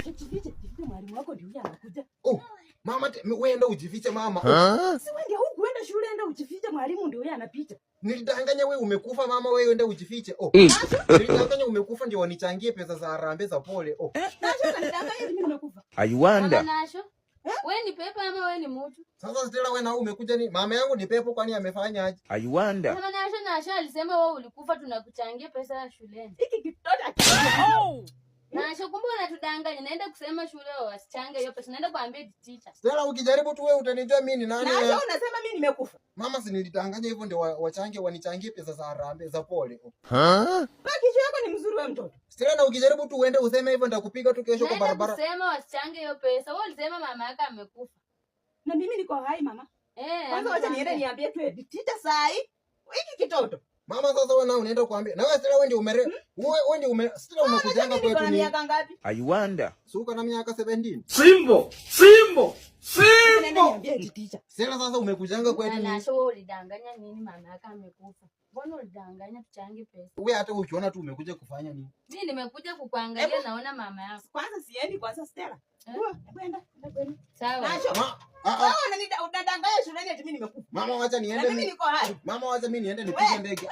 Jifiche mwalimu wako ndio anakuja. Oh, mama wewe ndio ujifiche mama. Si wewe ndio hukuenda shule ndio ujifiche mwalimu ndio anapita. Nilidanganya wewe umekufa mama wewe ndio ujifiche. Oh. Nilidanganya umekufa ndio wanichangie pesa za harambee za pole. Oh. Nasho nilidanganya mimi nimekufa. I wonder. Nasho. Wewe ni pepo ama wewe ni mtu? Sasa Stella wewe na umekuja ni mama yangu ni pepo kwani amefanya aje? I wonder. Mama Nasho alisema wewe ulikufa tunakuchangia pesa ya shuleni. Hiki kitota. Oh. Nasho kumbe unatudanganya. Naenda kusema shule wasichange hiyo pesa. Naenda kuambia teacher. Stella ukijaribu tu wewe utanijua mimi ni nani? Nasho unasema mimi nimekufa. Mama si nilidanganya hivyo ndio wanichangie pesa za harambee za pole. Kisho yako ni mzuri wewe mtoto. Stella na ukijaribu tu uende useme hivyo nitakupiga tu kesho kwa barabara. Naenda kusema wasichange hiyo pesa. Wewe ulisema mama yako amekufa. Na mimi niko hai mama. Kwanza wacha niende niambie tu teacher sai. Hiki kitoto. Mama sasa wewe na unaenda kuambia. Na wewe Stella wewe ndio wewe ndio Stella umekujanga kwetu ni miaka ngapi? I wonder. Suka na miaka 17. Simbo. Niambie teacher. Stella sasa umekujanga kwetu ni. Nasho wewe ulidanganya nini mama yako amekufa? Mbona ulidanganya tuchange pesa? Wewe hata ukiona tu umekuja kufanya nini? Mimi nimekuja kukuangalia naona mama yako. Kwanza siendi kwanza Stella. Kwenda. Sawa. Nasho. Unadanganya shuleni ati mimi nimekufa. Mama wacha niende. Mimi niko hai. Mama wacha mimi niende nipige ndege.